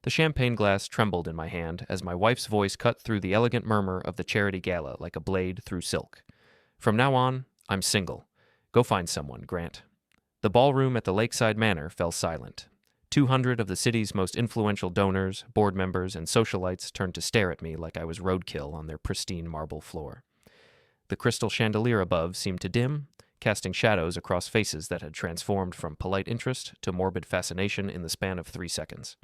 The champagne glass trembled in my hand as my wife's voice cut through the elegant murmur of the charity gala like a blade through silk. From now on, I'm single. Go find someone, Grant. The ballroom at the Lakeside Manor fell silent. 200 of the city's most influential donors, board members, and socialites turned to stare at me like I was roadkill on their pristine marble floor. The crystal chandelier above seemed to dim, casting shadows across faces that had transformed from polite interest to morbid fascination in the span of 3 seconds.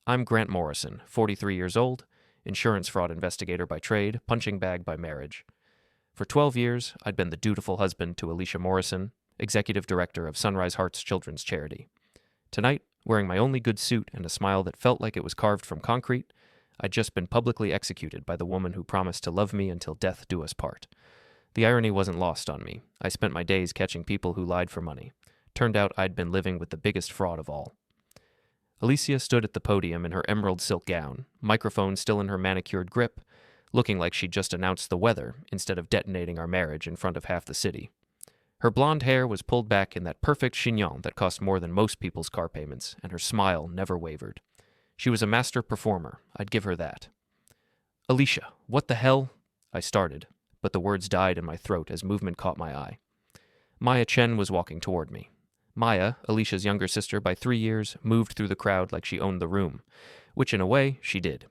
I'm Grant Morrison, 43 years old, insurance fraud investigator by trade, punching bag by marriage. For 12 years, I'd been the dutiful husband to Alicia Morrison, executive director of Sunrise Hearts Children's Charity. Tonight, wearing my only good suit and a smile that felt like it was carved from concrete, I'd just been publicly executed by the woman who promised to love me until death do us part. The irony wasn't lost on me. I spent my days catching people who lied for money. Turned out I'd been living with the biggest fraud of all. Alicia stood at the podium in her emerald silk gown, microphone still in her manicured grip, looking like she'd just announced the weather instead of detonating our marriage in front of half the city. Her blonde hair was pulled back in that perfect chignon that cost more than most people's car payments, and her smile never wavered. She was a master performer, I'd give her that. Alicia, what the hell? I started, but the words died in my throat as movement caught my eye. Maya Chen was walking toward me. Maya, Alicia's younger sister by 3 years, moved through the crowd like she owned the room, which in a way, she did.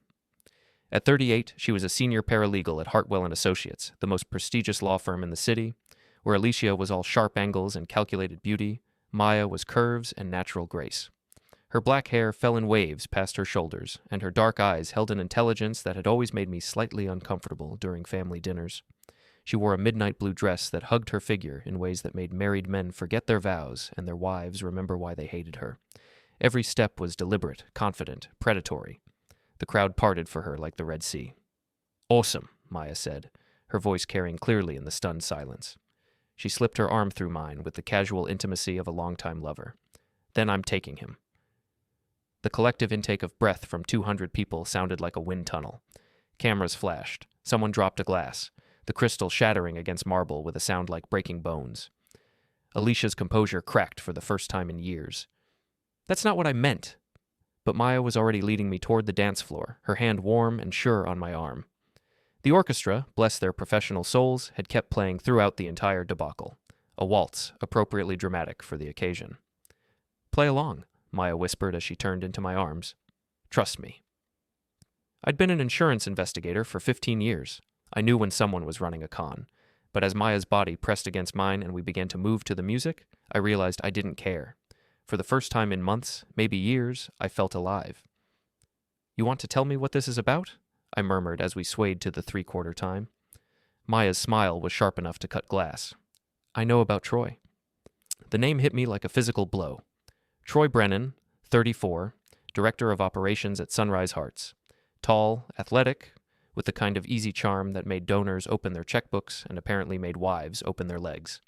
At 38, she was a senior paralegal at Hartwell & Associates, the most prestigious law firm in the city. Where Alicia was all sharp angles and calculated beauty, Maya was curves and natural grace. Her black hair fell in waves past her shoulders, and her dark eyes held an intelligence that had always made me slightly uncomfortable during family dinners. She wore a midnight blue dress that hugged her figure in ways that made married men forget their vows and their wives remember why they hated her. Every step was deliberate, confident, predatory. The crowd parted for her like the Red Sea. Awesome, Maya said, her voice carrying clearly in the stunned silence. She slipped her arm through mine with the casual intimacy of a longtime lover. Then I'm taking him. The collective intake of breath from 200 people sounded like a wind tunnel. Cameras flashed. Someone dropped a glass, the crystal shattering against marble with a sound like breaking bones. Alicia's composure cracked for the first time in years. That's not what I meant. But Maya was already leading me toward the dance floor, her hand warm and sure on my arm. The orchestra, bless their professional souls, had kept playing throughout the entire debacle. A waltz, appropriately dramatic for the occasion. Play along, Maya whispered as she turned into my arms. Trust me. I'd been an insurance investigator for 15 years. I knew when someone was running a con. But as Maya's body pressed against mine and we began to move to the music, I realized I didn't care. For the first time in months, maybe years, I felt alive. You want to tell me what this is about? I murmured as we swayed to the 3/4 time. Maya's smile was sharp enough to cut glass. I know about Troy. The name hit me like a physical blow. Troy Brennan, 34, director of operations at Sunrise Hearts. Tall, athletic, with the kind of easy charm that made donors open their checkbooks and apparently made wives open their legs.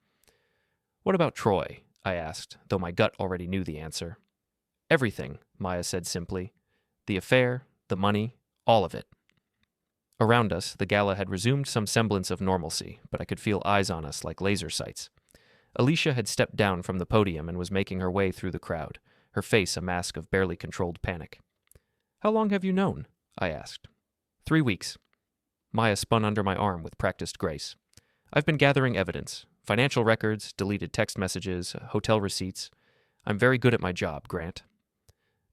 What about Troy? I asked, though my gut already knew the answer. Everything, Maya said simply. The affair, the money, all of it. Around us, the gala had resumed some semblance of normalcy, but I could feel eyes on us like laser sights. Alicia had stepped down from the podium and was making her way through the crowd, her face a mask of barely controlled panic. How long have you known? I asked. 3 weeks. Maya spun under my arm with practiced grace. I've been gathering evidence, financial records, deleted text messages, hotel receipts. I'm very good at my job, Grant.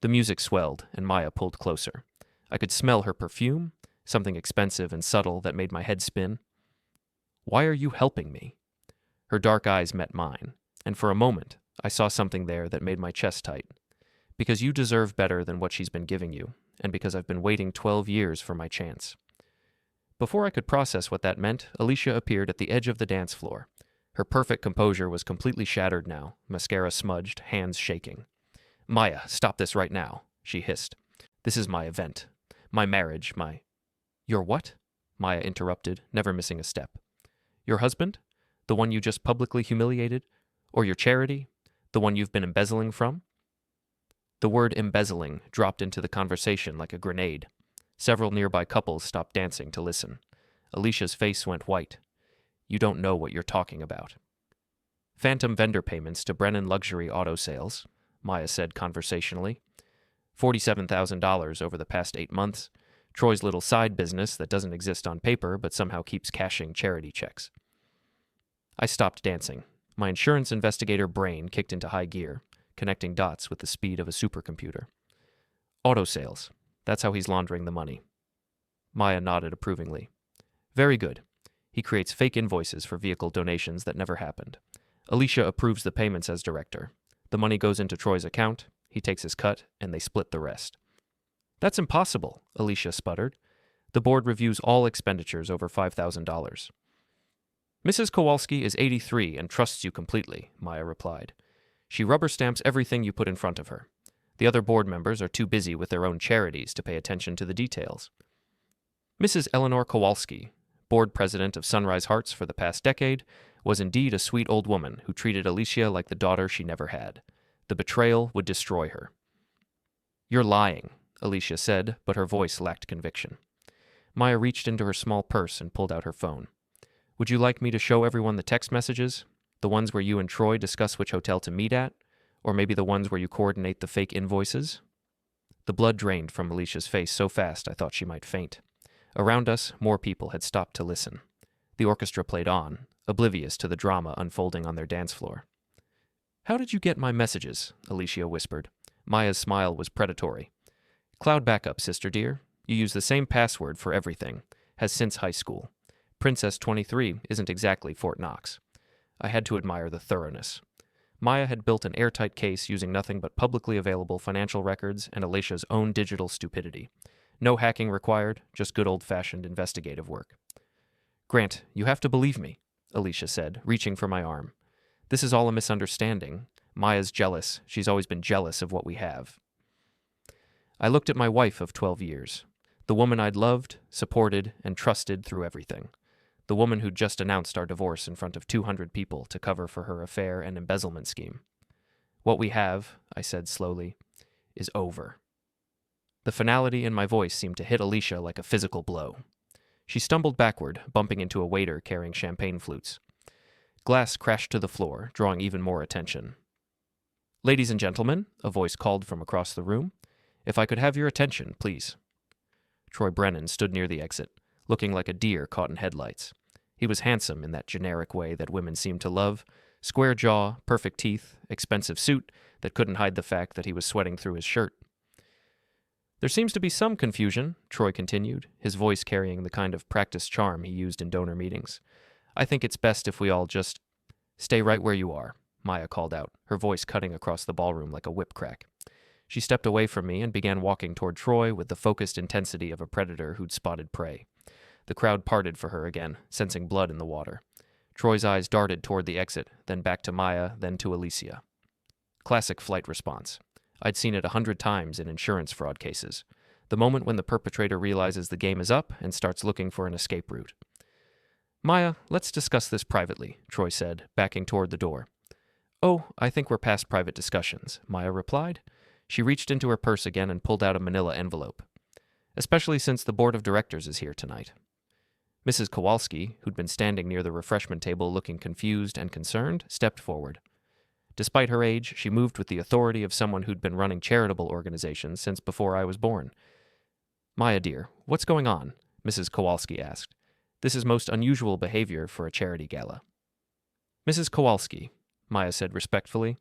The music swelled, and Maya pulled closer. I could smell her perfume, something expensive and subtle that made my head spin. Why are you helping me? Her dark eyes met mine, and for a moment, I saw something there that made my chest tight. Because you deserve better than what she's been giving you, and because I've been waiting 12 years for my chance. Before I could process what that meant, Alicia appeared at the edge of the dance floor. Her perfect composure was completely shattered now, mascara smudged, hands shaking. Maya, stop this right now, she hissed. This is my event. My marriage, my... Your what? Maya interrupted, never missing a step. Your husband? The one you just publicly humiliated? Or your charity? The one you've been embezzling from? The word embezzling dropped into the conversation like a grenade. Several nearby couples stopped dancing to listen. Alicia's face went white. You don't know what you're talking about. Phantom vendor payments to Brennan Luxury Auto Sales, Maya said conversationally. $47,000 over the past 8 months. Troy's little side business that doesn't exist on paper but somehow keeps cashing charity checks. I stopped dancing. My insurance investigator brain kicked into high gear, connecting dots with the speed of a supercomputer. Auto sales. That's how he's laundering the money. Maya nodded approvingly. Very good. He creates fake invoices for vehicle donations that never happened. Alicia approves the payments as director. The money goes into Troy's account, he takes his cut, and they split the rest. That's impossible, Alicia sputtered. The board reviews all expenditures over $5,000. Mrs. Kowalski is 83 and trusts you completely, Maya replied. She rubber stamps everything you put in front of her. The other board members are too busy with their own charities to pay attention to the details. Mrs. Eleanor Kowalski, board president of Sunrise Hearts for the past decade, was indeed a sweet old woman who treated Alicia like the daughter she never had. The betrayal would destroy her. You're lying, Alicia said, but her voice lacked conviction. Maya reached into her small purse and pulled out her phone. Would you like me to show everyone the text messages? The ones where you and Troy discuss which hotel to meet at? Or maybe the ones where you coordinate the fake invoices? The blood drained from Alicia's face so fast I thought she might faint. Around us, more people had stopped to listen. The orchestra played on, oblivious to the drama unfolding on their dance floor. How did you get my messages? Alicia whispered. Maya's smile was predatory. Cloud backup, sister dear. You use the same password for everything. Has since high school. Princess 23 isn't exactly Fort Knox. I had to admire the thoroughness. Maya had built an airtight case using nothing but publicly available financial records and Alicia's own digital stupidity. No hacking required, just good old-fashioned investigative work. Grant, you have to believe me, Alicia said, reaching for my arm. This is all a misunderstanding. Maya's jealous. She's always been jealous of what we have. I looked at my wife of 12 years, the woman I'd loved, supported, and trusted through everything. The woman who'd just announced our divorce in front of 200 people to cover for her affair and embezzlement scheme. What we have, I said slowly, is over. The finality in my voice seemed to hit Alicia like a physical blow. She stumbled backward, bumping into a waiter carrying champagne flutes. Glass crashed to the floor, drawing even more attention. Ladies and gentlemen, a voice called from across the room. If I could have your attention, please. Troy Brennan stood near the exit, looking like a deer caught in headlights. He was handsome in that generic way that women seem to love. Square jaw, perfect teeth, expensive suit that couldn't hide the fact that he was sweating through his shirt. There seems to be some confusion, Troy continued, his voice carrying the kind of practiced charm he used in donor meetings. I think it's best if we all just stay right where you are, Maya called out, her voice cutting across the ballroom like a whip crack. She stepped away from me and began walking toward Troy with the focused intensity of a predator who'd spotted prey. The crowd parted for her again, sensing blood in the water. Troy's eyes darted toward the exit, then back to Maya, then to Alicia. Classic flight response. I'd seen it 100 times in insurance fraud cases. The moment when the perpetrator realizes the game is up and starts looking for an escape route. Maya, let's discuss this privately, Troy said, backing toward the door. Oh, I think we're past private discussions, Maya replied. She reached into her purse again and pulled out a manila envelope. Especially since the board of directors is here tonight. Mrs. Kowalski, who'd been standing near the refreshment table looking confused and concerned, stepped forward. Despite her age, she moved with the authority of someone who'd been running charitable organizations since before I was born. Maya dear, what's going on? Mrs. Kowalski asked. This is most unusual behavior for a charity gala. Mrs. Kowalski, Maya said respectfully,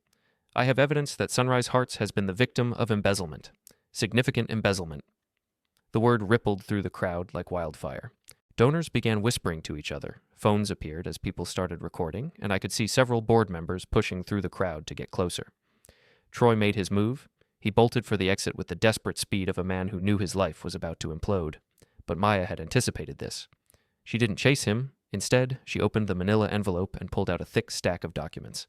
I have evidence that Sunrise Hearts has been the victim of embezzlement. Significant embezzlement. The word rippled through the crowd like wildfire. Donors began whispering to each other. Phones appeared as people started recording, and I could see several board members pushing through the crowd to get closer. Troy made his move. He bolted for the exit with the desperate speed of a man who knew his life was about to implode. But Maya had anticipated this. She didn't chase him. Instead, she opened the manila envelope and pulled out a thick stack of documents.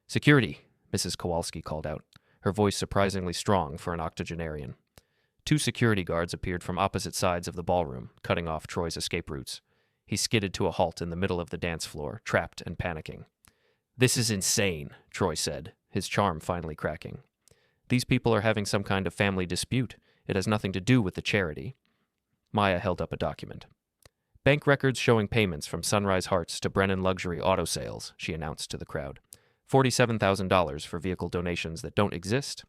Security, Mrs. Kowalski called out, her voice surprisingly strong for an octogenarian. 2 security guards appeared from opposite sides of the ballroom, cutting off Troy's escape routes. He skidded to a halt in the middle of the dance floor, trapped and panicking. This is insane, Troy said, his charm finally cracking. These people are having some kind of family dispute. It has nothing to do with the charity. Maya held up a document. Bank records showing payments from Sunrise Hearts to Brennan Luxury Auto Sales, she announced to the crowd. $47,000 for vehicle donations that don't exist.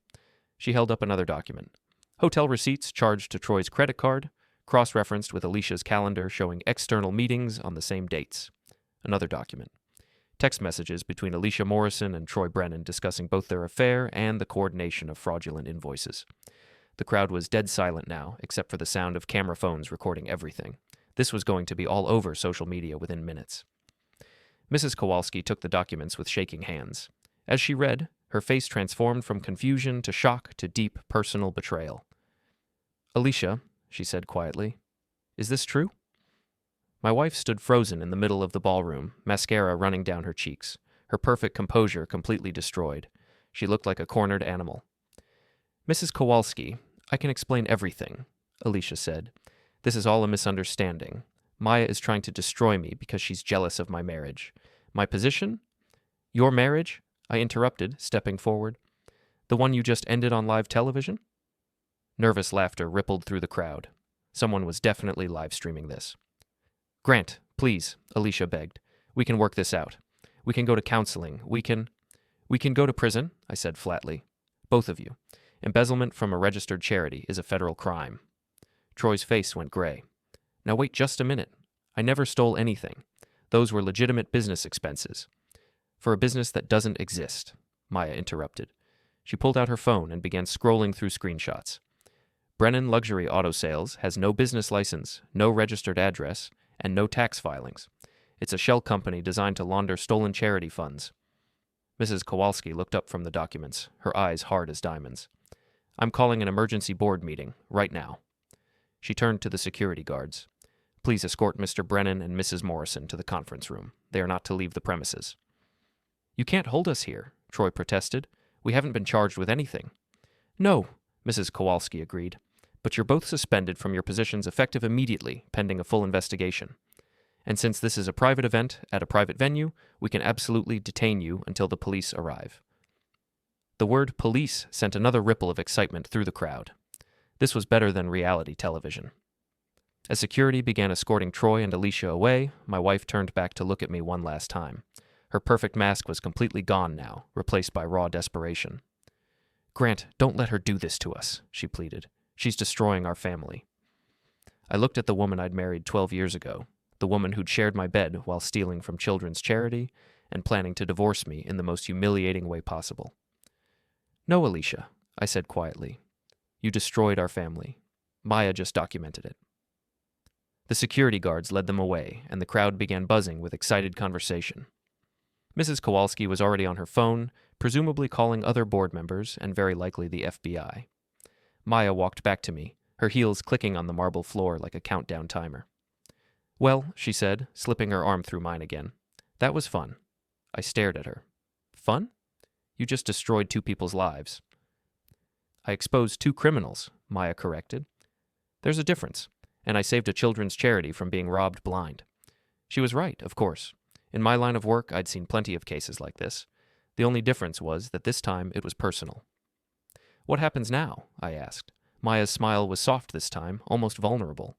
She held up another document. Hotel receipts charged to Troy's credit card, cross-referenced with Alicia's calendar showing external meetings on the same dates. Another document. Text messages between Alicia Morrison and Troy Brennan discussing both their affair and the coordination of fraudulent invoices. The crowd was dead silent now, except for the sound of camera phones recording everything. This was going to be all over social media within minutes. Mrs. Kowalski took the documents with shaking hands. As she read, her face transformed from confusion to shock to deep personal betrayal. "Alicia," she said quietly, "is this true?" My wife stood frozen in the middle of the ballroom, mascara running down her cheeks, her perfect composure completely destroyed. She looked like a cornered animal. "Mrs. Kowalski, I can explain everything," Alicia said. "This is all a misunderstanding. Maya is trying to destroy me because she's jealous of my marriage. My position? Your marriage?" I interrupted, stepping forward. "The one you just ended on live television?" Nervous laughter rippled through the crowd. Someone was definitely live streaming this. "Grant, please," Alicia begged. "We can work this out. We can go to counseling. We can go to prison," I said flatly. "Both of you. Embezzlement from a registered charity is a federal crime." Troy's face went gray. "Now wait just a minute. I never stole anything. Those were legitimate business expenses." "For a business that doesn't exist," Maya interrupted. She pulled out her phone and began scrolling through screenshots. "Brennan Luxury Auto Sales has no business license, no registered address, and no tax filings. It's a shell company designed to launder stolen charity funds." Mrs. Kowalski looked up from the documents, her eyes hard as diamonds. "I'm calling an emergency board meeting, right now." She turned to the security guards. "Please escort Mr. Brennan and Mrs. Morrison to the conference room. They are not to leave the premises." "You can't hold us here," Troy protested. "We haven't been charged with anything." "No," Mrs. Kowalski agreed. "But you're both suspended from your positions effective immediately, pending a full investigation. And since this is a private event at a private venue, we can absolutely detain you until the police arrive." The word police sent another ripple of excitement through the crowd. This was better than reality television. As security began escorting Troy and Alicia away, my wife turned back to look at me one last time. Her perfect mask was completely gone now, replaced by raw desperation. "Grant, don't let her do this to us," she pleaded. "She's destroying our family." I looked at the woman I'd married 12 years ago, the woman who'd shared my bed while stealing from children's charity and planning to divorce me in the most humiliating way possible. "No, Alicia," I said quietly. "You destroyed our family. Maya just documented it." The security guards led them away, and the crowd began buzzing with excited conversation. Mrs. Kowalski was already on her phone, presumably calling other board members and very likely the FBI. Maya walked back to me, her heels clicking on the marble floor like a countdown timer. "Well," she said, slipping her arm through mine again, "that was fun." I stared at her. "Fun? You just destroyed 2 people's lives." "I exposed 2 criminals," Maya corrected. "There's a difference, and I saved a children's charity from being robbed blind." She was right, of course. In my line of work, I'd seen plenty of cases like this. The only difference was that this time it was personal. "What happens now?" I asked. Maya's smile was soft this time, almost vulnerable.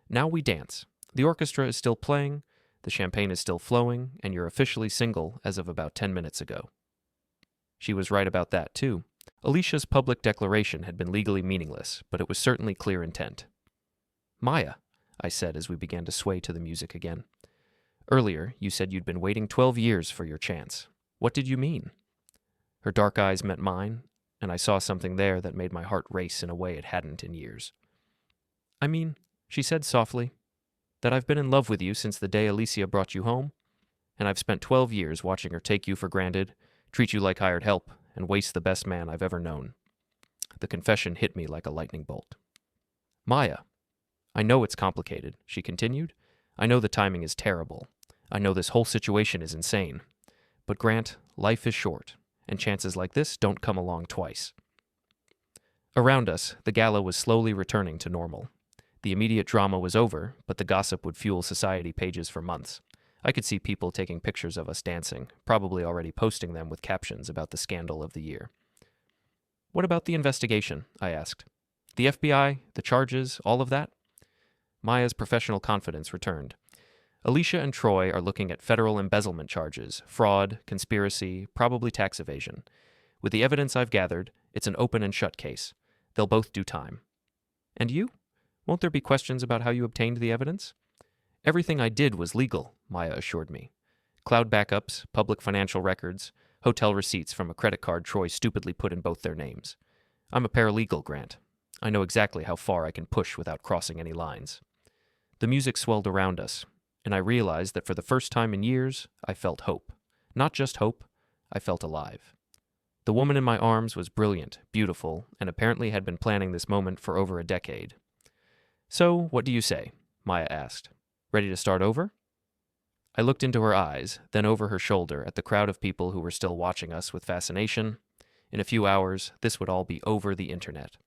"Now we dance. The orchestra is still playing, the champagne is still flowing, and you're officially single as of about 10 minutes ago." She was right about that, too. Alicia's public declaration had been legally meaningless, but it was certainly clear intent. "Maya," I said as we began to sway to the music again. "Earlier, you said you'd been waiting 12 years for your chance. What did you mean?" Her dark eyes met mine, and I saw something there that made my heart race in a way it hadn't in years. "I mean," she said softly, "that I've been in love with you since the day Alicia brought you home, and I've spent 12 years watching her take you for granted, treat you like hired help, and waste the best man I've ever known." The confession hit me like a lightning bolt. "Maya, I know it's complicated," she continued. "I know the timing is terrible. I know this whole situation is insane. But Grant, life is short, and chances like this don't come along twice." Around us, the gala was slowly returning to normal. The immediate drama was over, but the gossip would fuel society pages for months. I could see people taking pictures of us dancing, probably already posting them with captions about the scandal of the year. "What about the investigation?" I asked. "The FBI, the charges, all of that?" Maya's professional confidence returned. "Alicia and Troy are looking at federal embezzlement charges, fraud, conspiracy, probably tax evasion. With the evidence I've gathered, it's an open and shut case. They'll both do time. And you? Won't there be questions about how you obtained the evidence? Everything I did was legal, Maya assured me. Cloud backups, public financial records, hotel receipts from a credit card Troy stupidly put in both their names. I'm a paralegal, Grant. I know exactly how far I can push without crossing any lines. The music swelled around us, and I realized that for the first time in years, I felt hope. Not just hope, I felt alive. The woman in my arms was brilliant, beautiful, and apparently had been planning this moment for over a decade. So, what do you say? Maya asked. Ready to start over? I looked into her eyes, then over her shoulder at the crowd of people who were still watching us with fascination. In a few hours, this would all be over the internet.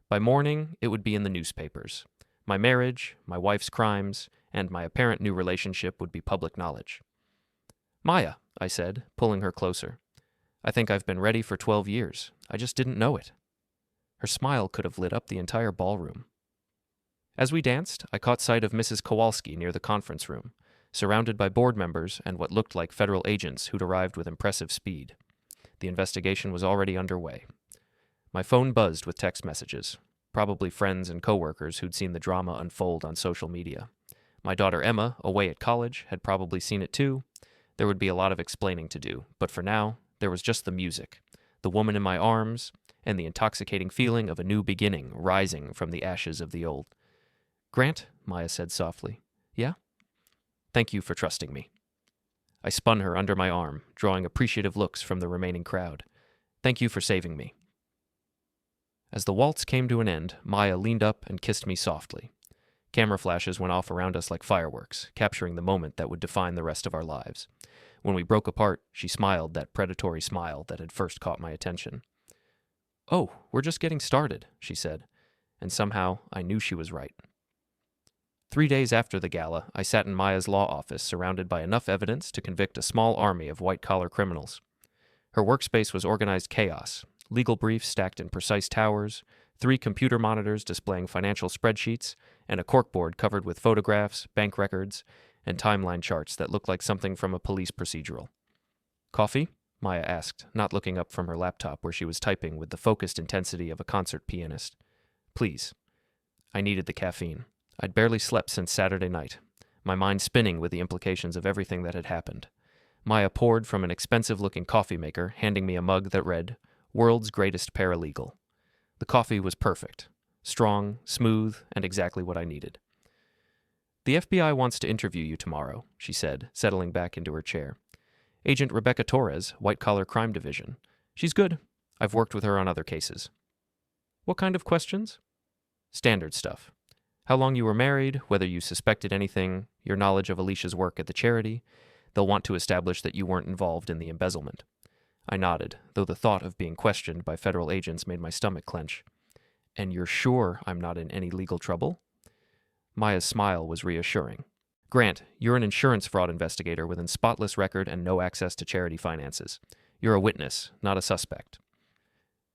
By morning, it would be in the newspapers. My marriage, my wife's crimes, and my apparent new relationship would be public knowledge. Maya, I said, pulling her closer. I think I've been ready for 12 years. I just didn't know it. Her smile could have lit up the entire ballroom. As we danced, I caught sight of Mrs. Kowalski near the conference room, surrounded by board members and what looked like federal agents who'd arrived with impressive speed. The investigation was already underway. My phone buzzed with text messages, probably friends and coworkers who'd seen the drama unfold on social media. My daughter Emma, away at college, had probably seen it too. There would be a lot of explaining to do, but for now, there was just the music, the woman in my arms, and the intoxicating feeling of a new beginning rising from the ashes of the old. Grant, Maya said softly. Yeah? Thank you for trusting me. I spun her under my arm, drawing appreciative looks from the remaining crowd. Thank you for saving me. As the waltz came to an end, Maya leaned up and kissed me softly. Camera flashes went off around us like fireworks, capturing the moment that would define the rest of our lives. When we broke apart, she smiled that predatory smile that had first caught my attention. Oh, we're just getting started, she said, and somehow I knew she was right. 3 days after the gala, I sat in Maya's law office surrounded by enough evidence to convict a small army of white-collar criminals. Her workspace was organized chaos, legal briefs stacked in precise towers, 3 computer monitors displaying financial spreadsheets, and a corkboard covered with photographs, bank records, and timeline charts that looked like something from a police procedural. Coffee? Maya asked, not looking up from her laptop where she was typing with the focused intensity of a concert pianist. Please. I needed the caffeine. I'd barely slept since Saturday night, my mind spinning with the implications of everything that had happened. Maya poured from an expensive-looking coffee maker, handing me a mug that read, World's Greatest Paralegal. The coffee was perfect, strong, smooth, and exactly what I needed. The FBI wants to interview you tomorrow, she said, settling back into her chair. Agent Rebecca Torres, White Collar Crime Division. She's good. I've worked with her on other cases. What kind of questions? Standard stuff. How long you were married, whether you suspected anything, your knowledge of Alicia's work at the charity. They'll want to establish that you weren't involved in the embezzlement. I nodded, though the thought of being questioned by federal agents made my stomach clench. And you're sure I'm not in any legal trouble? Maya's smile was reassuring. Grant, you're an insurance fraud investigator with a spotless record and no access to charity finances. You're a witness, not a suspect.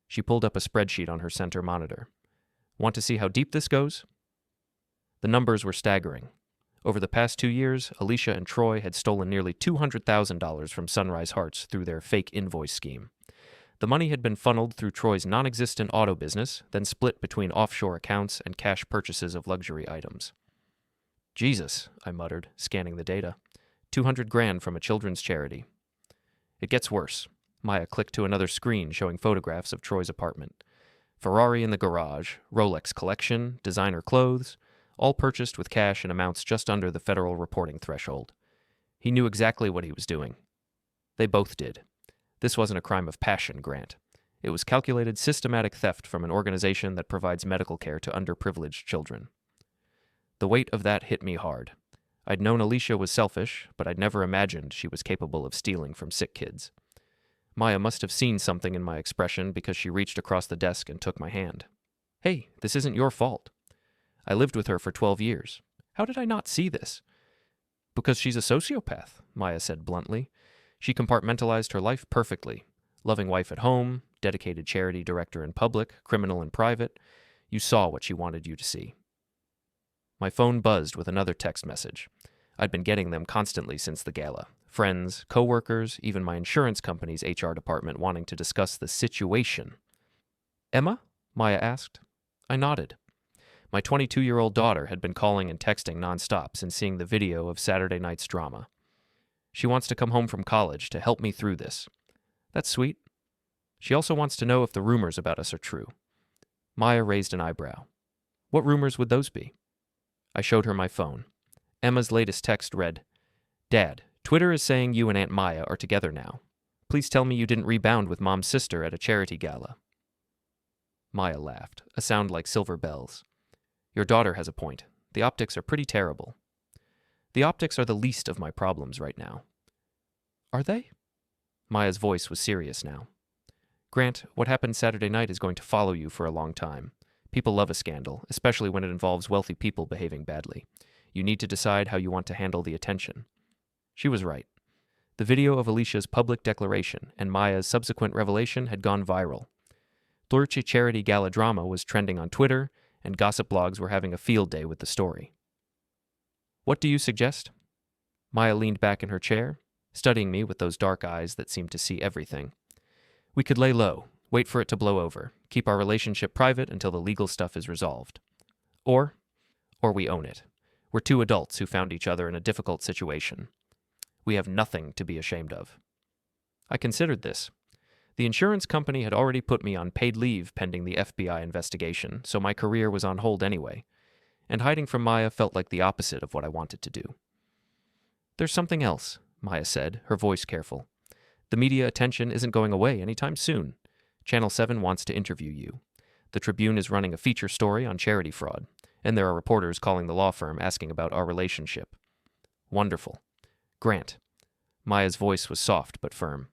She pulled up a spreadsheet on her center monitor. Want to see how deep this goes? The numbers were staggering. Over the past 2 years, Alicia and Troy had stolen nearly $200,000 from Sunrise Hearts through their fake invoice scheme. The money had been funneled through Troy's non-existent auto business, then split between offshore accounts and cash purchases of luxury items. Jesus, I muttered, scanning the data. $200,000 from a children's charity. It gets worse. Maya clicked to another screen showing photographs of Troy's apartment. Ferrari in the garage, Rolex collection, designer clothes, all purchased with cash in amounts just under the federal reporting threshold. He knew exactly what he was doing. They both did. This wasn't a crime of passion, Grant. It was calculated, systematic theft from an organization that provides medical care to underprivileged children. The weight of that hit me hard. I'd known Alicia was selfish, but I'd never imagined she was capable of stealing from sick kids. Maya must have seen something in my expression because she reached across the desk and took my hand. Hey, this isn't your fault. I lived with her for 12 years. How did I not see this? Because she's a sociopath, Maya said bluntly. She compartmentalized her life perfectly. Loving wife at home, dedicated charity director in public, criminal in private. You saw what she wanted you to see. My phone buzzed with another text message. I'd been getting them constantly since the gala. Friends, coworkers, even my insurance company's HR department wanting to discuss the situation. Emma? Maya asked. I nodded. My 22-year-old daughter had been calling and texting nonstop since seeing the video of Saturday night's drama. She wants to come home from college to help me through this. That's sweet. She also wants to know if the rumors about us are true. Maya raised an eyebrow. What rumors would those be? I showed her my phone. Emma's latest text read, Dad, Twitter is saying you and Aunt Maya are together now. Please tell me you didn't rebound with Mom's sister at a charity gala. Maya laughed, a sound like silver bells. Your daughter has a point. The optics are pretty terrible. The optics are the least of my problems right now. Are they? Maya's voice was serious now. Grant, what happened Saturday night is going to follow you for a long time. People love a scandal, especially when it involves wealthy people behaving badly. You need to decide how you want to handle the attention. She was right. The video of Alicia's public declaration and Maya's subsequent revelation had gone viral. Dulce charity gala drama was trending on Twitter, and gossip blogs were having a field day with the story. What do you suggest? Maya leaned back in her chair, studying me with those dark eyes that seemed to see everything. We could lay low, wait for it to blow over, keep our relationship private until the legal stuff is resolved. Or we own it. We're two adults who found each other in a difficult situation. We have nothing to be ashamed of. I considered this. The insurance company had already put me on paid leave pending the FBI investigation, so my career was on hold anyway, and hiding from Maya felt like the opposite of what I wanted to do. There's something else, Maya said, her voice careful. The media attention isn't going away anytime soon. Channel 7 wants to interview you. The Tribune is running a feature story on charity fraud, and there are reporters calling the law firm asking about our relationship. Wonderful. Grant. Maya's voice was soft but firm.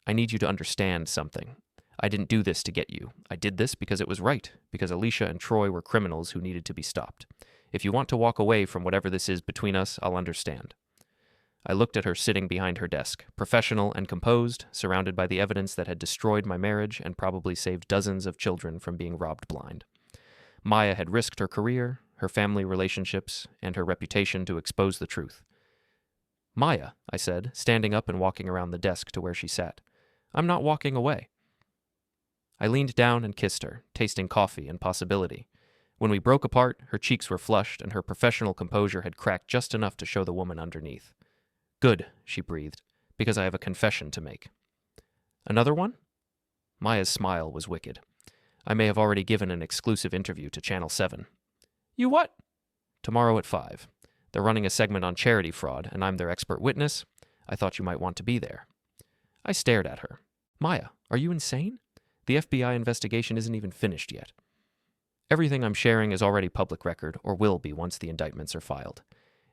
I need you to understand something. I didn't do this to get you. I did this because it was right, because Alicia and Troy were criminals who needed to be stopped. If you want to walk away from whatever this is between us, I'll understand. I looked at her sitting behind her desk, professional and composed, surrounded by the evidence that had destroyed my marriage and probably saved dozens of children from being robbed blind. Maya had risked her career, her family relationships, and her reputation to expose the truth. Maya, I said, standing up and walking around the desk to where she sat. I'm not walking away. I leaned down and kissed her, tasting coffee and possibility. When we broke apart, her cheeks were flushed and her professional composure had cracked just enough to show the woman underneath. Good, she breathed, because I have a confession to make. Another one? Maya's smile was wicked. I may have already given an exclusive interview to Channel 7. You what? Tomorrow at 5. They're running a segment on charity fraud, and I'm their expert witness. I thought you might want to be there. I stared at her. Maya, are you insane? The FBI investigation isn't even finished yet. Everything I'm sharing is already public record, or will be once the indictments are filed.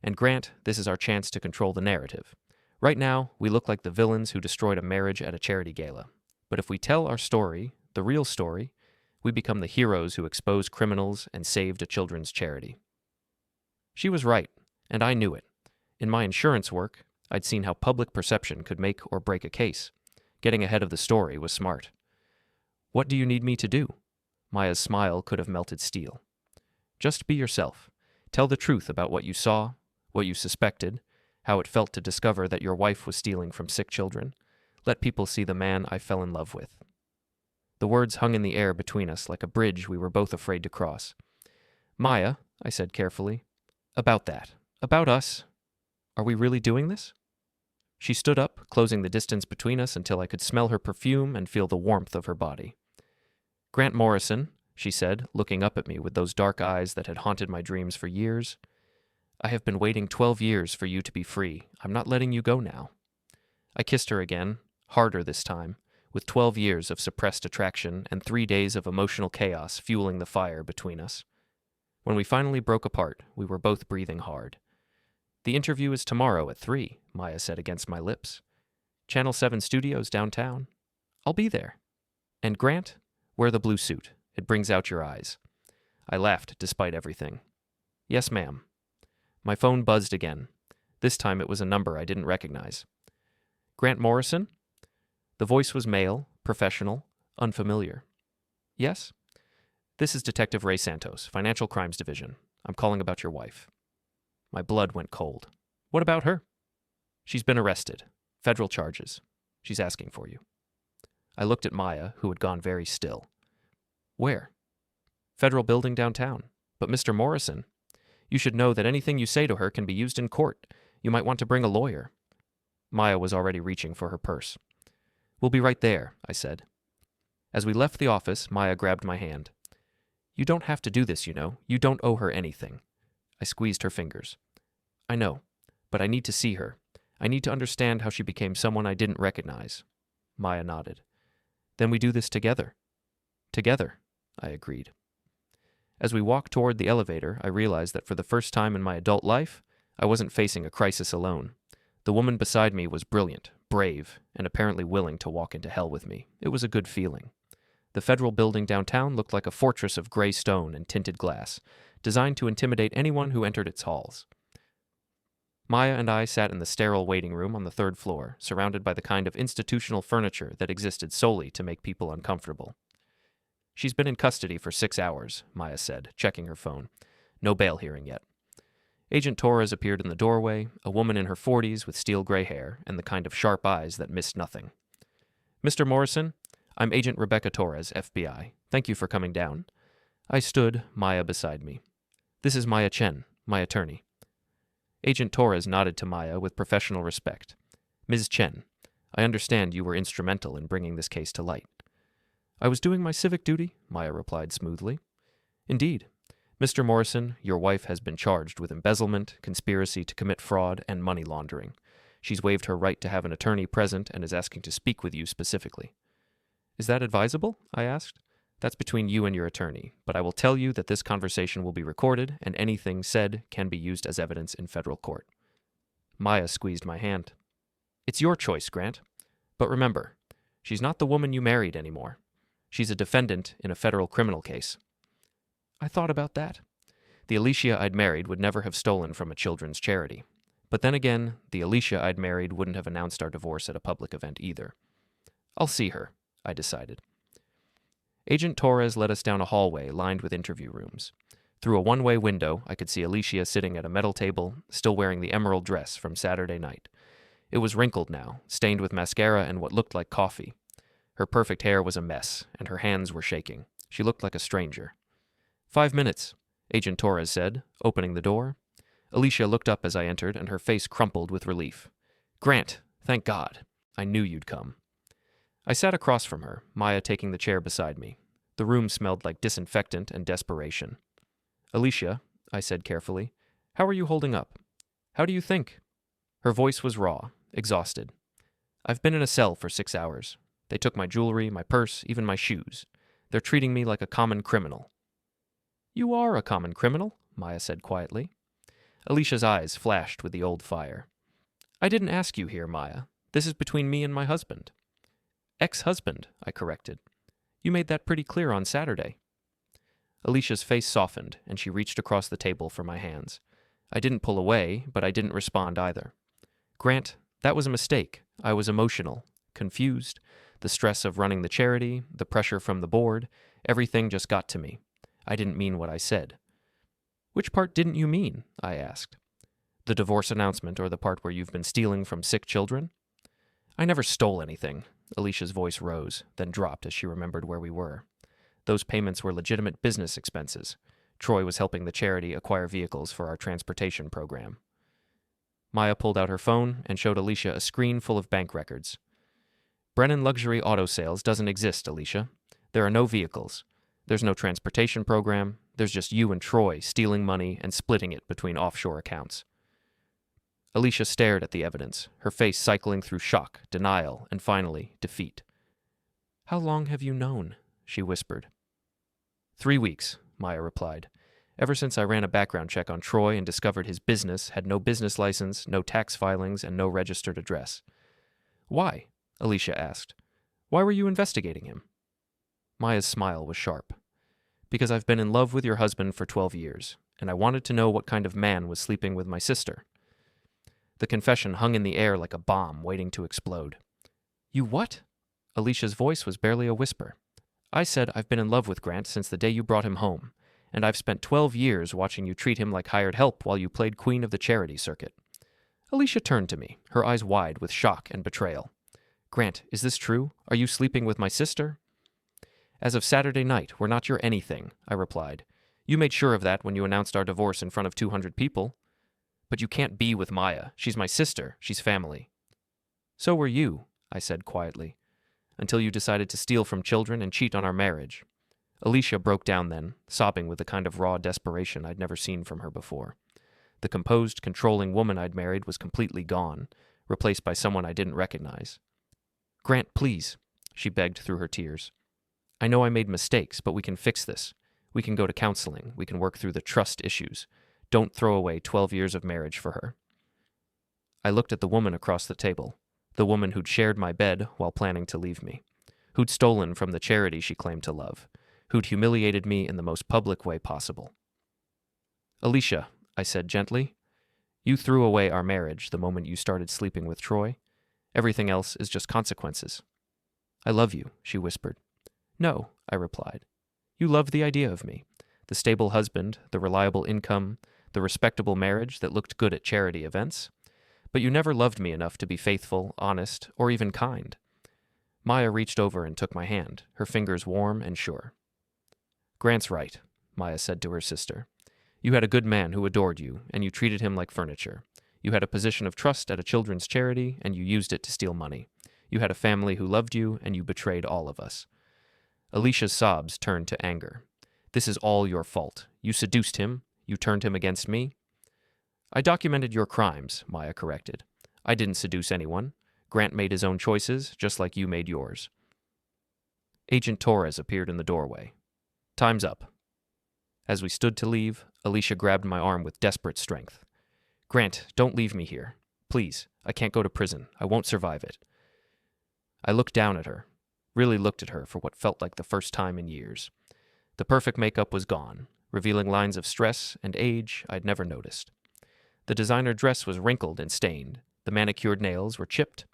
And Grant, this is our chance to control the narrative. Right now, we look like the villains who destroyed a marriage at a charity gala. But if we tell our story, the real story, we become the heroes who exposed criminals and saved a children's charity. She was right, and I knew it. In my insurance work, I'd seen how public perception could make or break a case. Getting ahead of the story was smart. What do you need me to do? Maya's smile could have melted steel. Just be yourself. Tell the truth about what you saw, what you suspected, how it felt to discover that your wife was stealing from sick children. Let people see the man I fell in love with. The words hung in the air between us like a bridge we were both afraid to cross. Maya, I said carefully, about that, about us. Are we really doing this? She stood up, closing the distance between us until I could smell her perfume and feel the warmth of her body. Grant Morrison, she said, looking up at me with those dark eyes that had haunted my dreams for years. I have been waiting 12 years for you to be free. I'm not letting you go now. I kissed her again, harder this time, with 12 years of suppressed attraction and 3 days of emotional chaos fueling the fire between us. When we finally broke apart, we were both breathing hard. The interview is tomorrow at 3, Maya said against my lips. Channel 7 Studios downtown. I'll be there. And Grant, wear the blue suit. It brings out your eyes. I laughed despite everything. Yes, ma'am. My phone buzzed again. This time it was a number I didn't recognize. Grant Morrison? The voice was male, professional, unfamiliar. Yes? This is Detective Ray Santos, Financial Crimes Division. I'm calling about your wife. My blood went cold. What about her? She's been arrested. Federal charges. She's asking for you. I looked at Maya, who had gone very still. Where? Federal building downtown. But Mr. Morrison, you should know that anything you say to her can be used in court. You might want to bring a lawyer. Maya was already reaching for her purse. We'll be right there, I said. As we left the office, Maya grabbed my hand. You don't have to do this, you know. You don't owe her anything. I squeezed her fingers. I know, but I need to see her. I need to understand how she became someone I didn't recognize. Maya nodded. Then we do this together. Together, I agreed. As we walked toward the elevator, I realized that for the first time in my adult life, I wasn't facing a crisis alone. The woman beside me was brilliant, brave, and apparently willing to walk into hell with me. It was a good feeling. The federal building downtown looked like a fortress of gray stone and tinted glass, designed to intimidate anyone who entered its halls. Maya and I sat in the sterile waiting room on the third floor, surrounded by the kind of institutional furniture that existed solely to make people uncomfortable. She's been in custody for 6 hours, Maya said, checking her phone. No bail hearing yet. Agent Torres appeared in the doorway, a woman in her 40s with steel gray hair and the kind of sharp eyes that missed nothing. Mr. Morrison, I'm Agent Rebecca Torres, FBI. Thank you for coming down. I stood, Maya beside me. This is Maya Chen, my attorney. Agent Torres nodded to Maya with professional respect. Ms. Chen, I understand you were instrumental in bringing this case to light. I was doing my civic duty, Maya replied smoothly. Indeed. Mr. Morrison, your wife has been charged with embezzlement, conspiracy to commit fraud, and money laundering. She's waived her right to have an attorney present and is asking to speak with you specifically. Is that advisable? I asked. That's between you and your attorney, but I will tell you that this conversation will be recorded and anything said can be used as evidence in federal court. Maya squeezed my hand. It's your choice, Grant. But remember, she's not the woman you married anymore. She's a defendant in a federal criminal case. I thought about that. The Alicia I'd married would never have stolen from a children's charity. But then again, the Alicia I'd married wouldn't have announced our divorce at a public event either. I'll see her, I decided. Agent Torres led us down a hallway lined with interview rooms. Through a one-way window, I could see Alicia sitting at a metal table, still wearing the emerald dress from Saturday night. It was wrinkled now, stained with mascara and what looked like coffee. Her perfect hair was a mess, and her hands were shaking. She looked like a stranger. 5 minutes, Agent Torres said, opening the door. Alicia looked up as I entered, and her face crumpled with relief. Grant, thank God. I knew you'd come. I sat across from her, Maya taking the chair beside me. The room smelled like disinfectant and desperation. Alicia, I said carefully, how are you holding up? How do you think? Her voice was raw, exhausted. I've been in a cell for 6 hours. They took my jewelry, my purse, even my shoes. They're treating me like a common criminal. You are a common criminal, Maya said quietly. Alicia's eyes flashed with the old fire. I didn't ask you here, Maya. This is between me and my husband. Ex-husband, I corrected. You made that pretty clear on Saturday. Alicia's face softened, and she reached across the table for my hands. I didn't pull away, but I didn't respond either. Grant, that was a mistake. I was emotional, confused. The stress of running the charity, the pressure from the board, everything just got to me. I didn't mean what I said. Which part didn't you mean? I asked. The divorce announcement or the part where you've been stealing from sick children? I never stole anything. Alicia's voice rose, then dropped as she remembered where we were. Those payments were legitimate business expenses. Troy was helping the charity acquire vehicles for our transportation program. Maya pulled out her phone and showed Alicia a screen full of bank records. Brennan Luxury Auto Sales doesn't exist, Alicia. There are no vehicles. There's no transportation program. There's just you and Troy stealing money and splitting it between offshore accounts. Alicia stared at the evidence, her face cycling through shock, denial, and finally, defeat. How long have you known? She whispered. 3 weeks, Maya replied. Ever since I ran a background check on Troy and discovered his business had no business license, no tax filings, and no registered address. Why? Alicia asked. Why were you investigating him? Maya's smile was sharp. Because I've been in love with your husband for 12 years, and I wanted to know what kind of man was sleeping with my sister. The confession hung in the air like a bomb waiting to explode. You what? Alicia's voice was barely a whisper. I said I've been in love with Grant since the day you brought him home, and I've spent 12 years watching you treat him like hired help while you played queen of the charity circuit. Alicia turned to me, her eyes wide with shock and betrayal. Grant, is this true? Are you sleeping with my sister? As of Saturday night, we're not your anything, I replied. You made sure of that when you announced our divorce in front of 200 people. But you can't be with Maya. She's my sister. She's family. So were you, I said quietly, until you decided to steal from children and cheat on our marriage. Alicia broke down then, sobbing with the kind of raw desperation I'd never seen from her before. The composed, controlling woman I'd married was completely gone, replaced by someone I didn't recognize. Grant, please, she begged through her tears. I know I made mistakes, but we can fix this. We can go to counseling. We can work through the trust issues. Don't throw away 12 years of marriage for her. I looked at the woman across the table, the woman who'd shared my bed while planning to leave me, who'd stolen from the charity she claimed to love, who'd humiliated me in the most public way possible. Alicia, I said gently, you threw away our marriage the moment you started sleeping with Troy. Everything else is just consequences. I love you, she whispered. No, I replied. You loved the idea of me, the stable husband, the reliable income, the respectable marriage that looked good at charity events. But you never loved me enough to be faithful, honest, or even kind. Maya reached over and took my hand, her fingers warm and sure. Grant's right, Maya said to her sister. You had a good man who adored you, and you treated him like furniture. You had a position of trust at a children's charity, and you used it to steal money. You had a family who loved you, and you betrayed all of us. Alicia's sobs turned to anger. This is all your fault. You seduced him. You turned him against me. I documented your crimes, Maya corrected. I didn't seduce anyone. Grant made his own choices, just like you made yours. Agent Torres appeared in the doorway. Time's up. As we stood to leave, Alicia grabbed my arm with desperate strength. Grant, don't leave me here. Please, I can't go to prison. I won't survive it. I looked down at her, really looked at her for what felt like the first time in years. The perfect makeup was gone, revealing lines of stress and age I'd never noticed. The designer dress was wrinkled and stained. The manicured nails were chipped,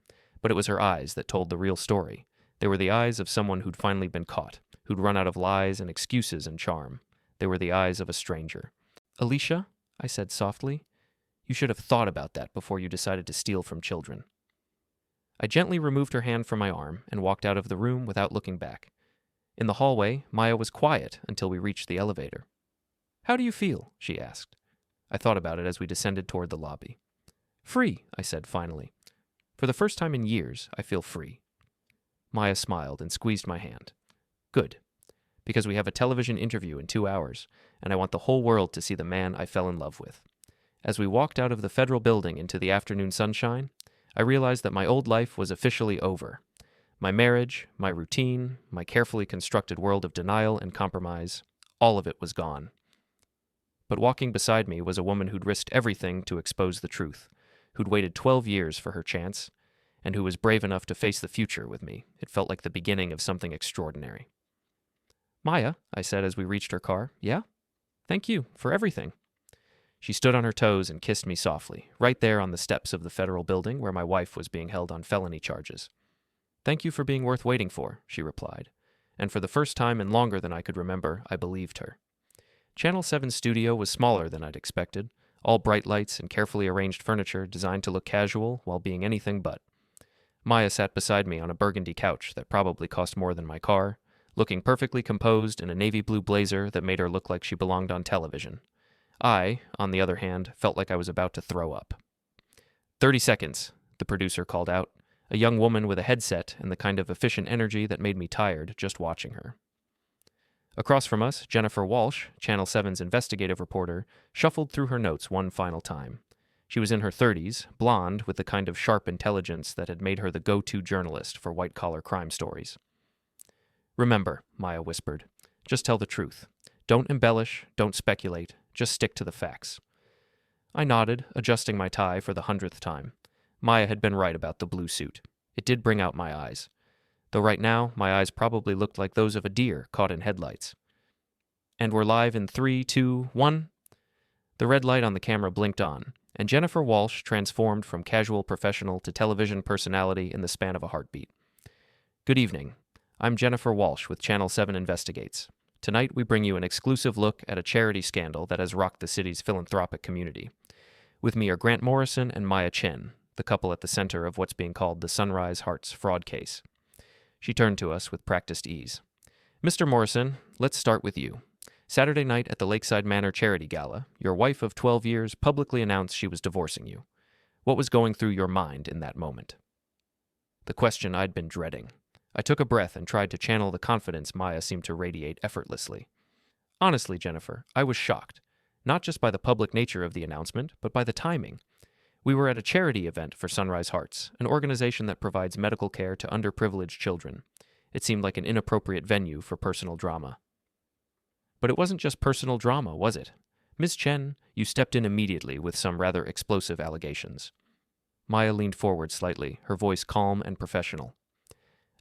but it was her eyes that told the real story. They were the eyes of someone who'd finally been caught, who'd run out of lies and excuses and charm. They were the eyes of a stranger. Alicia, I said softly, you should have thought about that before you decided to steal from children. I gently removed her hand from my arm and walked out of the room without looking back. In the hallway, Maya was quiet until we reached the elevator. How do you feel? She asked. I thought about it as we descended toward the lobby. Free, I said finally. For the first time in years, I feel free. Maya smiled and squeezed my hand. Good, because we have a television interview in 2 hours, and I want the whole world to see the man I fell in love with. As we walked out of the federal building into the afternoon sunshine, I realized that my old life was officially over. My marriage, my routine, my carefully constructed world of denial and compromise, all of it was gone. But walking beside me was a woman who'd risked everything to expose the truth, who'd waited 12 years for her chance, and who was brave enough to face the future with me. It felt like the beginning of something extraordinary. Maya, I said as we reached her car, yeah? Thank you for everything. She stood on her toes and kissed me softly, right there on the steps of the federal building where my wife was being held on felony charges. Thank you for being worth waiting for, she replied, and for the first time and longer than I could remember, I believed her. Channel 7's studio was smaller than I'd expected, all bright lights and carefully arranged furniture designed to look casual while being anything but. Maya sat beside me on a burgundy couch that probably cost more than my car, looking perfectly composed in a navy blue blazer that made her look like she belonged on television. I, on the other hand, felt like I was about to throw up. 30 seconds, the producer called out, a young woman with a headset and the kind of efficient energy that made me tired just watching her. Across from us, Jennifer Walsh, Channel 7's investigative reporter, shuffled through her notes one final time. She was in her 30s, blonde, with the kind of sharp intelligence that had made her the go-to journalist for white-collar crime stories. Remember, Maya whispered, just tell the truth. Don't embellish, don't speculate, just stick to the facts. I nodded, adjusting my tie for the 100th time. Maya had been right about the blue suit. It did bring out my eyes. Though right now, my eyes probably looked like those of a deer caught in headlights. And we're live in 3, 2, 1. The red light on the camera blinked on, and Jennifer Walsh transformed from casual professional to television personality in the span of a heartbeat. Good evening. I'm Jennifer Walsh with Channel 7 Investigates. Tonight we bring you an exclusive look at a charity scandal that has rocked the city's philanthropic community. With me are Grant Morrison and Maya Chen, the couple at the center of what's being called the Sunrise Hearts fraud case. She turned to us with practiced ease. Mr. Morrison, let's start with you. Saturday night at the Lakeside Manor Charity Gala, your wife of 12 years publicly announced she was divorcing you. What was going through your mind in that moment? The question I'd been dreading. I took a breath and tried to channel the confidence Maya seemed to radiate effortlessly. Honestly, Jennifer, I was shocked. Not just by the public nature of the announcement, but by the timing. We were at a charity event for Sunrise Hearts, an organization that provides medical care to underprivileged children. It seemed like an inappropriate venue for personal drama. But it wasn't just personal drama, was it? Ms. Chen, you stepped in immediately with some rather explosive allegations. Maya leaned forward slightly, her voice calm and professional.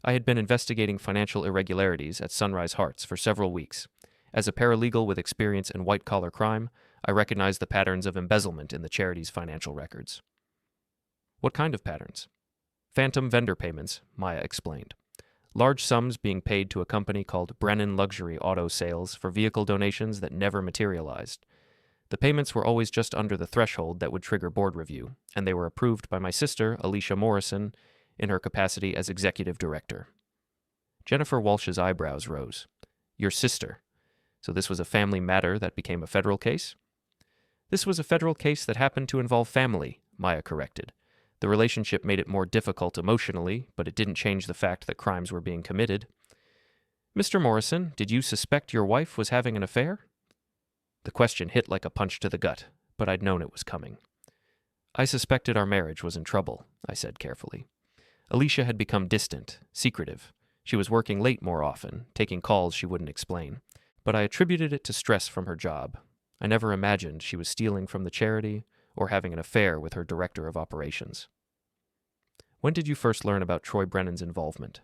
I had been investigating financial irregularities at Sunrise Hearts for several weeks. As a paralegal with experience in white-collar crime, I recognized the patterns of embezzlement in the charity's financial records. What kind of patterns? Phantom vendor payments, Maya explained. Large sums being paid to a company called Brennan Luxury Auto Sales for vehicle donations that never materialized. The payments were always just under the threshold that would trigger board review, and they were approved by my sister, Alicia Morrison, in her capacity as executive director. Jennifer Walsh's eyebrows rose. Your sister. So this was a family matter that became a federal case? This was a federal case that happened to involve family, Maya corrected. The relationship made it more difficult emotionally, but it didn't change the fact that crimes were being committed. Mr. Morrison, did you suspect your wife was having an affair? The question hit like a punch to the gut, but I'd known it was coming. I suspected our marriage was in trouble, I said carefully. Alicia had become distant, secretive. She was working late more often, taking calls she wouldn't explain. But I attributed it to stress from her job. I never imagined she was stealing from the charity or having an affair with her director of operations. When did you first learn about Troy Brennan's involvement?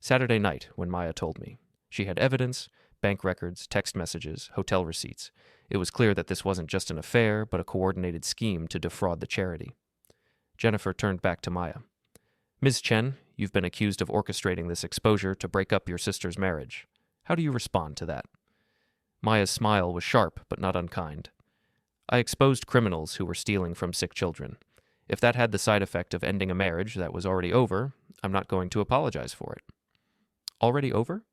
Saturday night, when Maya told me. She had evidence, bank records, text messages, hotel receipts. It was clear that this wasn't just an affair, but a coordinated scheme to defraud the charity. Jennifer turned back to Maya. Ms. Chen, you've been accused of orchestrating this exposure to break up your sister's marriage. How do you respond to that? Maya's smile was sharp but not unkind. I exposed criminals who were stealing from sick children. If that had the side effect of ending a marriage that was already over, I'm not going to apologize for it. Already over?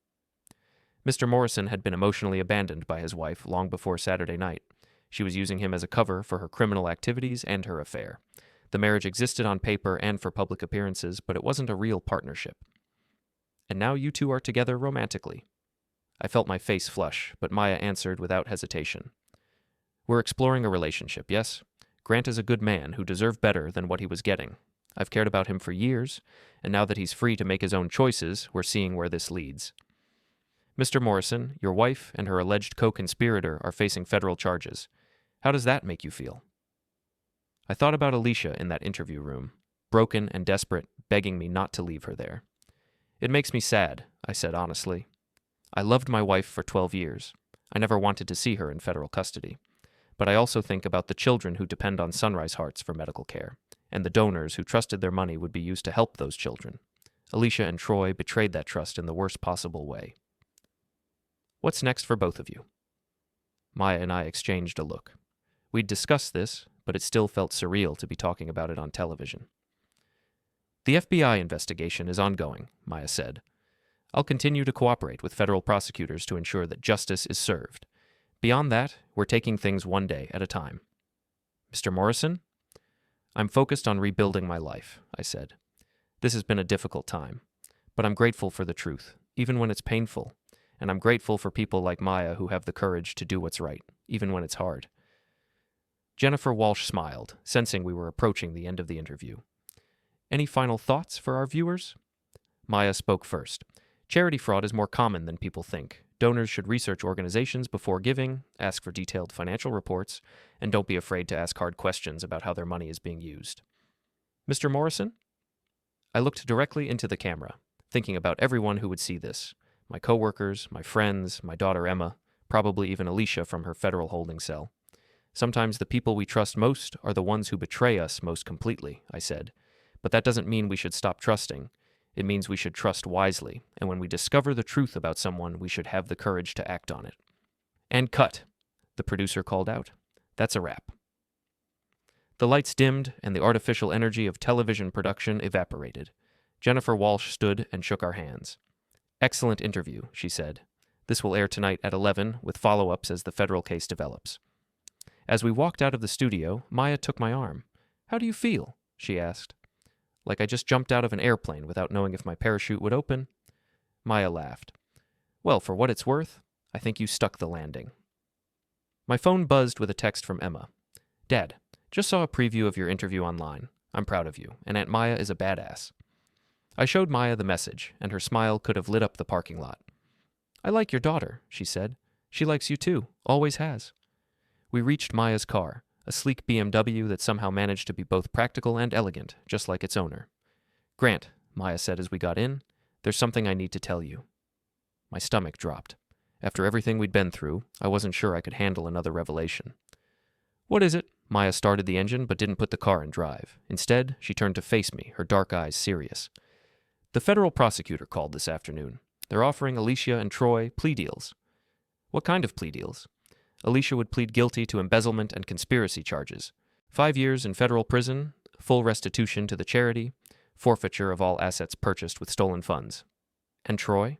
Mr. Morrison had been emotionally abandoned by his wife long before Saturday night. She was using him as a cover for her criminal activities and her affair. The marriage existed on paper and for public appearances, but it wasn't a real partnership. And now you two are together romantically. I felt my face flush, but Maya answered without hesitation. We're exploring a relationship, yes? Grant is a good man who deserved better than what he was getting. I've cared about him for years, and now that he's free to make his own choices, we're seeing where this leads. Mr. Morrison, your wife and her alleged co-conspirator are facing federal charges. How does that make you feel? I thought about Alicia in that interview room, broken and desperate, begging me not to leave her there. It makes me sad, I said honestly. I loved my wife for 12 years. I never wanted to see her in federal custody. But I also think about the children who depend on Sunrise Hearts for medical care, and the donors who trusted their money would be used to help those children. Alicia and Troy betrayed that trust in the worst possible way. What's next for both of you? Maya and I exchanged a look. We'd discussed this, but it still felt surreal to be talking about it on television. The FBI investigation is ongoing, Maya said. I'll continue to cooperate with federal prosecutors to ensure that justice is served. Beyond that, we're taking things one day at a time. Mr. Morrison? I'm focused on rebuilding my life, I said. This has been a difficult time, but I'm grateful for the truth, even when it's painful, and I'm grateful for people like Maya who have the courage to do what's right, even when it's hard. Jennifer Walsh smiled, sensing we were approaching the end of the interview. Any final thoughts for our viewers? Maya spoke first. Charity fraud is more common than people think. Donors should research organizations before giving, ask for detailed financial reports, and don't be afraid to ask hard questions about how their money is being used. Mr. Morrison? I looked directly into the camera, thinking about everyone who would see this. My coworkers, my friends, my daughter Emma, probably even Alicia from her federal holding cell. Sometimes the people we trust most are the ones who betray us most completely, I said. But that doesn't mean we should stop trusting. It means we should trust wisely, and when we discover the truth about someone, we should have the courage to act on it. And cut, the producer called out. That's a wrap. The lights dimmed, and the artificial energy of television production evaporated. Jennifer Walsh stood and shook our hands. Excellent interview, she said. This will air tonight at 11 with follow-ups as the federal case develops. As we walked out of the studio, Maya took my arm. How do you feel? She asked. Like I just jumped out of an airplane without knowing if my parachute would open? Maya laughed. Well, for what it's worth, I think you stuck the landing. My phone buzzed with a text from Emma. Dad, just saw a preview of your interview online. I'm proud of you, and Aunt Maya is a badass. I showed Maya the message, and her smile could have lit up the parking lot. I like your daughter, she said. She likes you too, always has. We reached Maya's car, a sleek BMW that somehow managed to be both practical and elegant, just like its owner. Grant, Maya said as we got in, there's something I need to tell you. My stomach dropped. After everything we'd been through, I wasn't sure I could handle another revelation. What is it? Maya started the engine but didn't put the car in drive. Instead, she turned to face me, her dark eyes serious. The federal prosecutor called this afternoon. They're offering Alicia and Troy plea deals. What kind of plea deals? Alicia would plead guilty to embezzlement and conspiracy charges. 5 years in federal prison, full restitution to the charity, forfeiture of all assets purchased with stolen funds. And Troy?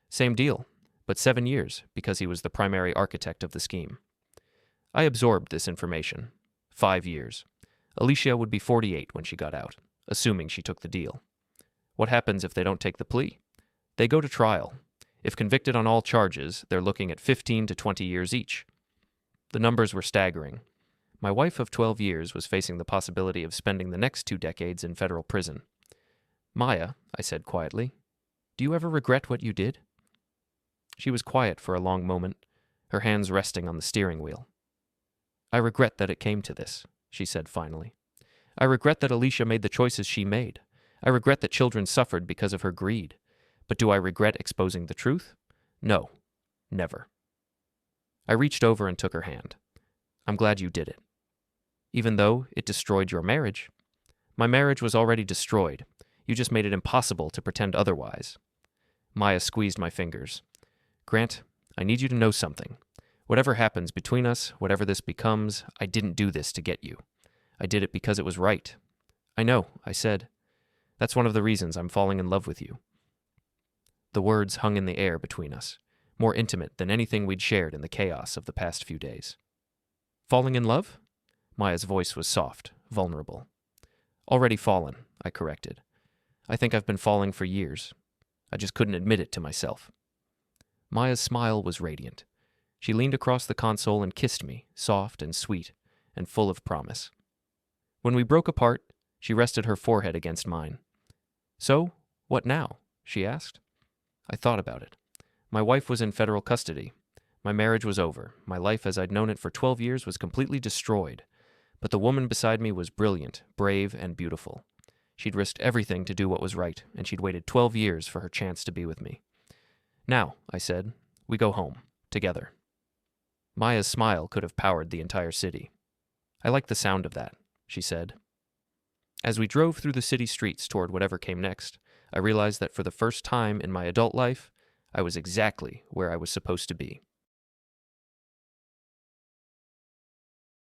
Same deal, but 7 years because he was the primary architect of the scheme. I absorbed this information. 5 years. Alicia would be 48 when she got out, assuming she took the deal. What happens if they don't take the plea? They go to trial. If convicted on all charges, they're looking at 15 to 20 years each. The numbers were staggering. My wife of 12 years was facing the possibility of spending the next 2 decades in federal prison. Maya, I said quietly, do you ever regret what you did? She was quiet for a long moment, her hands resting on the steering wheel. I regret that it came to this, she said finally. I regret that Alicia made the choices she made. I regret that children suffered because of her greed. But do I regret exposing the truth? No, never. I reached over and took her hand. I'm glad you did it. Even though it destroyed your marriage. My marriage was already destroyed. You just made it impossible to pretend otherwise. Maya squeezed my fingers. Grant, I need you to know something. Whatever happens between us, whatever this becomes, I didn't do this to get you. I did it because it was right. I know, I said. That's one of the reasons I'm falling in love with you. The words hung in the air between us, more intimate than anything we'd shared in the chaos of the past few days. Falling in love? Maya's voice was soft, vulnerable. Already fallen, I corrected. I think I've been falling for years. I just couldn't admit it to myself. Maya's smile was radiant. She leaned across the console and kissed me, soft and sweet, and full of promise. When we broke apart, she rested her forehead against mine. So, what now? She asked. I thought about it. My wife was in federal custody. My marriage was over. My life as I'd known it for 12 years was completely destroyed. But the woman beside me was brilliant, brave, and beautiful. She'd risked everything to do what was right, and she'd waited 12 years for her chance to be with me. Now, I said, we go home, together. Maya's smile could have powered the entire city. I like the sound of that, she said. As we drove through the city streets toward whatever came next, I realized that for the first time in my adult life, I was exactly where I was supposed to be.